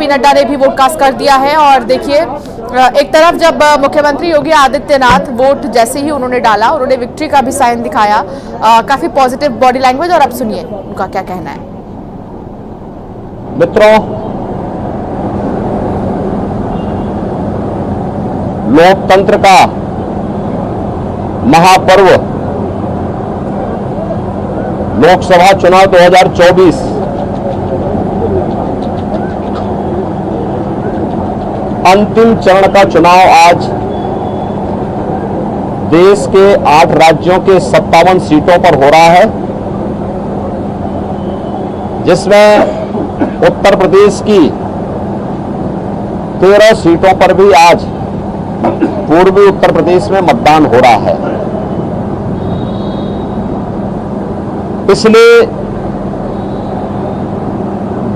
JP Nadda ने भी vote cast कर दिया है। और देखिए, एक तरफ जब मुख्यमंत्री योगी आदित्यनाथ वोट जैसे ही उन्होंने डाला, उन्होंने विक्ट्री का भी साइन दिखाया, काफी पॉजिटिव बॉडी लैंग्वेज। और अब सुनिए उनका क्या कहना है। मित्रों, लोकतंत्र का महापर्व लोकसभा चुनाव 2024 अंतिम चरण का चुनाव आज देश के 8 राज्यों के 57 सीटों पर हो रहा है, जिसमें उत्तर प्रदेश की 13 सीटों पर भी आज पूर्वी उत्तर प्रदेश में मतदान हो रहा है। पिछले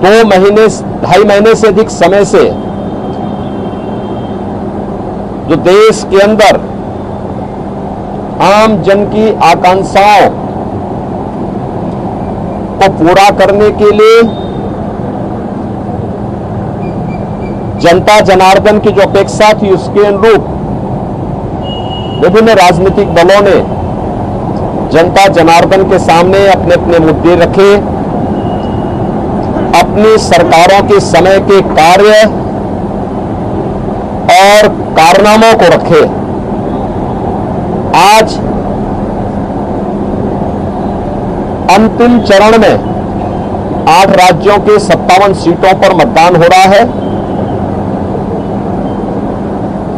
2.5 महीने से अधिक समय से जो देश के अंदर आम जन की आकांक्षाओं को पूरा करने के लिए जनता जनार्दन की जो अपेक्षा थी, उसके अनुरूप विभिन्न राजनीतिक दलों ने जनता जनार्दन के सामने अपने अपने मुद्दे रखे, अपनी सरकारों के समय के कार्य और कारनामों को रखे। आज अंतिम चरण में 8 राज्यों के 57 सीटों पर मतदान हो रहा है।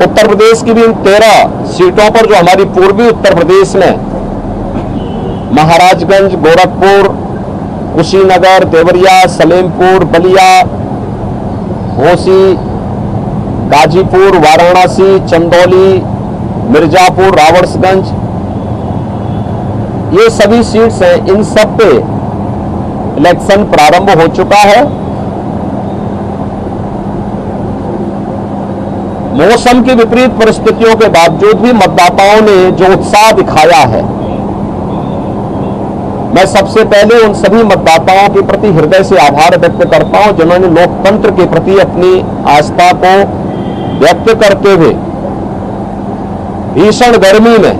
उत्तर प्रदेश की भी इन 13 सीटों पर, जो हमारी पूर्वी उत्तर प्रदेश में महाराजगंज, गोरखपुर, कुशीनगर, देवरिया, सलेमपुर, बलिया, घोसी, गाजीपुर, वाराणसी, चंदौली, मिर्जापुर, रावड़गंज, ये सभी सीट्स हैं। इन सब पे इलेक्शन प्रारंभ हो चुका है। मौसम की विपरीत परिस्थितियों के बावजूद भी मतदाताओं ने जो उत्साह दिखाया है, मैं सबसे पहले उन सभी मतदाताओं के प्रति हृदय से आभार व्यक्त करता हूं, जिन्होंने लोकतंत्र के प्रति अपनी आस्था को व्यक्त करते हुए भीषण गर्मी में,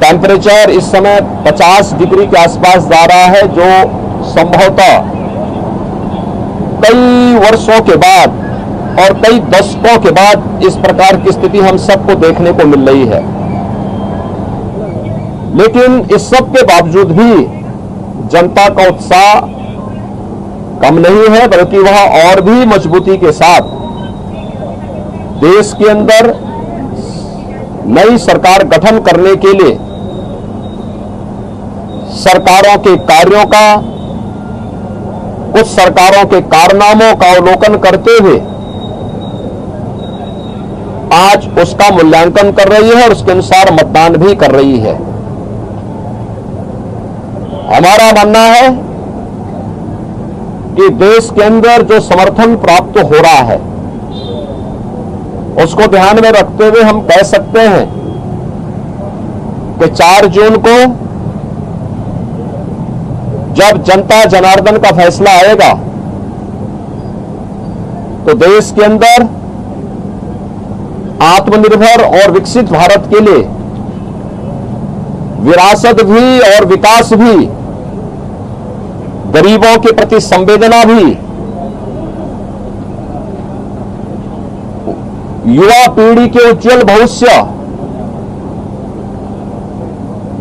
टेम्परेचर इस समय 50 डिग्री के आसपास जा रहा है, जो संभवतः कई वर्षों के बाद और कई दशकों के बाद इस प्रकार की स्थिति हम सबको देखने को मिल रही है। लेकिन इस सब के बावजूद भी जनता का उत्साह कम नहीं है, बल्कि वह और भी मजबूती के साथ देश के अंदर नई सरकार गठन करने के लिए सरकारों के कार्यों का, कुछ सरकारों के कारनामों का अवलोकन करते हुए आज उसका मूल्यांकन कर रही है और उसके अनुसार मतदान भी कर रही है। हमारा मानना है कि देश के अंदर जो समर्थन प्राप्त हो रहा है, उसको ध्यान में रखते हुए हम कह सकते हैं कि 4 जून को जब जनता जनार्दन का फैसला आएगा, तो देश के अंदर आत्मनिर्भर और विकसित भारत के लिए विरासत भी और विकास भी, गरीबों के प्रति संवेदना भी, युवा पीढ़ी के उज्जवल भविष्य,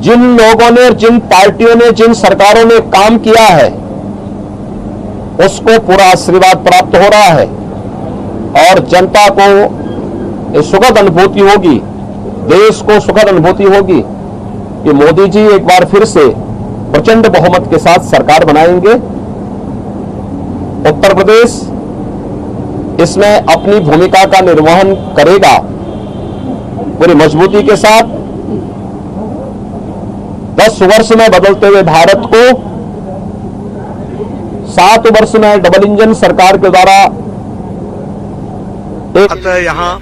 जिन लोगों ने, जिन पार्टियों ने, जिन सरकारों ने काम किया है, उसको पूरा आशीर्वाद प्राप्त हो रहा है और जनता को सुखद अनुभूति होगी, देश को सुखद अनुभूति होगी कि मोदी जी एक बार फिर से प्रचंड बहुमत के साथ सरकार बनाएंगे। उत्तर प्रदेश इसमें अपनी भूमिका का निर्वहन करेगा पूरी मजबूती के साथ। 10 वर्ष में बदलते हुए भारत को 7 वर्ष में डबल इंजन सरकार के द्वारा यहाँ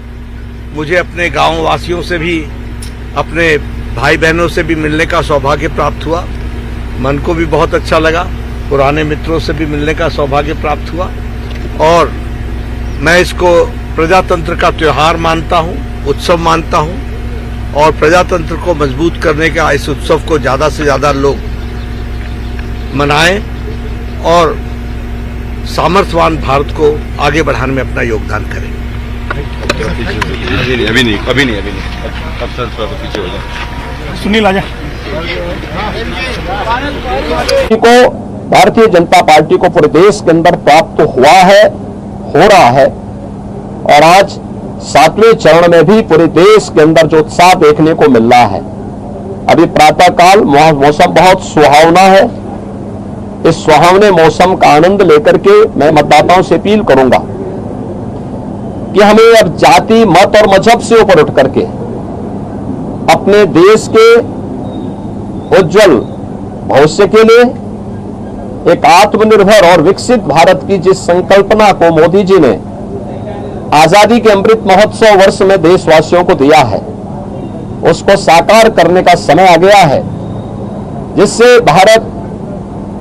मुझे अपने गांव वासियों से भी, अपने भाई बहनों से भी मिलने का सौभाग्य प्राप्त हुआ। मन को भी बहुत अच्छा लगा, पुराने मित्रों से भी मिलने का सौभाग्य प्राप्त हुआ और मैं इसको प्रजातंत्र का त्योहार मानता हूं, उत्सव मानता हूं और प्रजातंत्र को मजबूत करने का इस उत्सव को ज़्यादा से ज़्यादा लोग मनाएं और सामर्थ्यवान भारत को आगे बढ़ाने में अपना योगदान करें। अभी नहीं अब सर पीछे हो जाए। सुनील आजा। को भारतीय जनता पार्टी को पूरे देश के अंदर प्राप्त हुआ है, हो रहा है और आज 7वें चरण में भी पूरे देश के अंदर जो उत्साह देखने को मिल रहा है। अभी प्रातःकाल मौसम बहुत सुहावना है। इस सुहावने मौसम का आनंद लेकर के मैं मतदाताओं से अपील करूंगा कि हमें अब जाति, मत और मजहब से ऊपर उठ करके अपने देश के उज्जवल भविष्य के लिए एक आत्मनिर्भर और विकसित भारत की जिस संकल्पना को मोदी जी ने आजादी के अमृत महोत्सव वर्ष में देशवासियों को दिया है, उसको साकार करने का समय आ गया है, जिससे भारत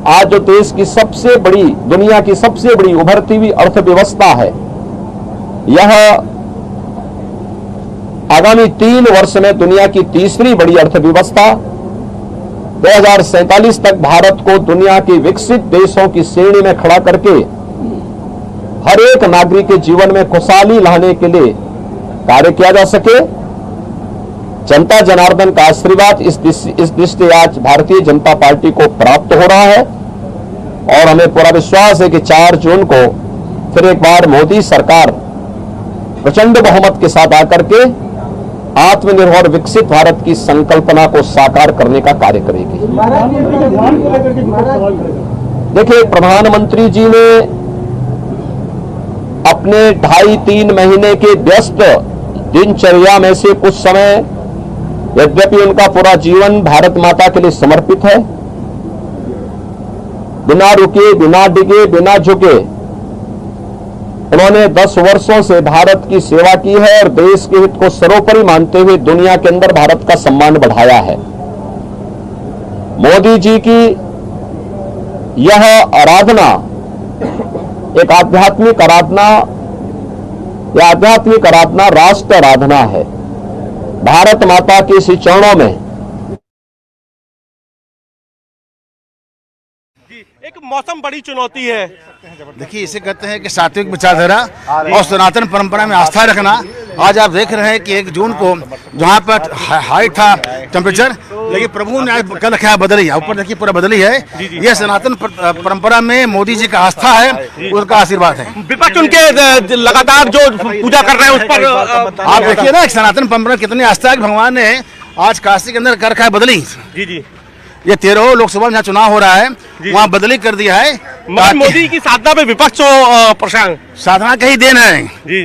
आज जो देश की सबसे बड़ी, दुनिया की सबसे बड़ी उभरती हुई अर्थव्यवस्था है, यह आगामी 3 वर्ष में दुनिया की तीसरी बड़ी अर्थव्यवस्था 2047 तक भारत को दुनिया के विकसित देशों की श्रेणी में खड़ा करके हर एक नागरिक के जीवन में खुशहाली लाने के लिए कार्य किया जा सके। जनता जनार्दन का आशीर्वाद इस दृष्टि आज भारतीय जनता पार्टी को प्राप्त हो रहा है और हमें पूरा विश्वास है कि 4 जून को फिर एक बार मोदी सरकार प्रचंड बहुमत के साथ आकर के आत्मनिर्भर विकसित भारत की संकल्पना को साकार करने का कार्य करेगी। देखिए, प्रधानमंत्री जी ने अपने 2.5-3 महीने के व्यस्त दिनचर्या में से कुछ समय, यद्यपि उनका पूरा जीवन भारत माता के लिए समर्पित है, बिना रुके, बिना डिगे, बिना झुके उन्होंने 10 वर्षों से भारत की सेवा की है और देश के हित को सर्वोपरि मानते हुए दुनिया के अंदर भारत का सम्मान बढ़ाया है। मोदी जी की यह आराधना एक आध्यात्मिक आराधना, यह आध्यात्मिक आराधना राष्ट्र आराधना है। भारत माता के इस चरणों में एक मौसम बड़ी चुनौती है। देखिए, इसे कहते हैं कि सात्विक विचारधारा और सनातन परंपरा में आस्था रखना। आज आप देख रहे हैं कि 1 जून को जहाँ पर हाई था टेम्परेचर, लेकिन प्रभु ने आज कल क्या बदली है, ऊपर देखिए पूरा बदली है। यह सनातन परंपरा में मोदी जी का आस्था है, उसका आशीर्वाद है। विपक्ष उनके लगातार जो पूजा कर रहे हैं उस पर आप देखिए ना, सनातन परंपरा कितनी आस्था है कि भगवान ने आज काशी के अंदर कर रखा है बदली। जी ये 13 लोकसभा में चुनाव हो रहा है, वहाँ बदली कर दिया है। मगर मोदी की साधना पे विपक्ष परेशान, साधना का ही देन है। जी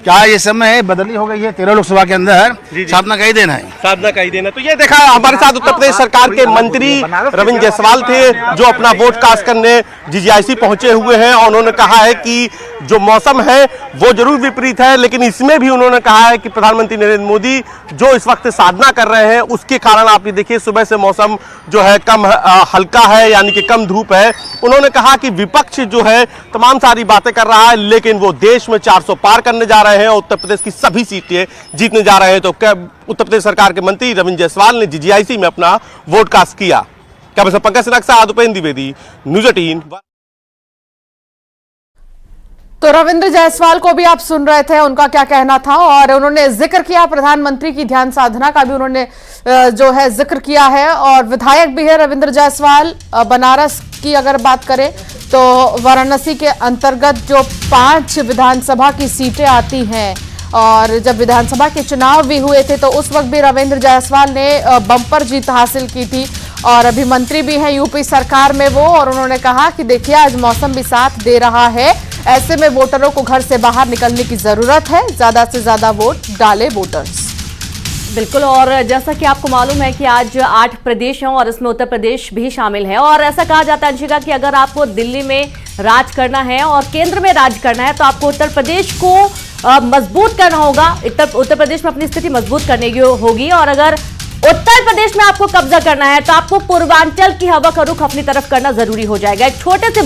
क्या ये समय बदली हो गई है 13 लोकसभा के अंदर, साधना का ही देना है। साधना का ही देना। तो ये देखा, हमारे साथ उत्तर प्रदेश सरकार के मंत्री रविंद्र जायसवाल थे, जो अपना वोट कास्ट करने जीजीआईसी पहुंचे हुए हैं और उन्होंने कहा है कि जो मौसम है वो जरूर विपरीत है, लेकिन इसमें भी उन्होंने कहा है कि प्रधानमंत्री नरेंद्र मोदी जो इस वक्त साधना कर रहे हैं उसके कारण आप ये देखिए सुबह से मौसम जो है कम हल्का है, यानी कि कम धूप है। उन्होंने कहा कि विपक्ष जो है तमाम सारी बातें कर रहा है, लेकिन वो देश में 400 पार करने जा रहे हैं और उत्तर प्रदेश की सभी सीटें जीतने जा रहे हैं। तो क्या उत्तर प्रदेश सरकार के मंत्री रविंद्र जायसवाल ने जीजीआईसी में अपना वोट कास्ट किया। क्या पंकज सिन्हा के साथ उपेंद्र द्विवेदी, न्यूज़ 18। तो रविंद्र जायसवाल को भी आप सुन रहे थे, उनका क्या कहना था और उन्होंने जिक्र किया प्रधानमंत्री की ध्यान साधना का भी उन्होंने जो है जिक्र किया है। और विधायक भी है रविंद्र जायसवाल। बनारस की अगर बात करें तो वाराणसी के अंतर्गत जो 5 विधानसभा की सीटें आती हैं और जब विधानसभा के चुनाव भी हुए थे तो उस वक्त भी रविंद्र जायसवाल ने बम्पर जीत हासिल की थी और अभी मंत्री भी हैं यूपी सरकार में वो। और उन्होंने कहा कि देखिए आज मौसम भी साथ दे रहा है, ऐसे में वोटरों को घर से बाहर निकलने की जरूरत है, ज्यादा से ज्यादा वोट डाले वोटर्स। बिल्कुल। और जैसा कि आपको मालूम है कि आज 8 प्रदेश हैं और इसमें उत्तर प्रदेश भी शामिल है और ऐसा कहा जाता है अंशिका कि अगर आपको दिल्ली में राज करना है और केंद्र में राज करना है तो आपको उत्तर प्रदेश को मजबूत करना होगा, उत्तर प्रदेश में अपनी स्थिति मजबूत करने की होगी। और अगर उत्तर प्रदेश में आपको कब्जा करना है तो आपको पूर्वांचल की हवा का रुख अपनी तरफ करना जरूरी हो जाएगा। एक छोटे से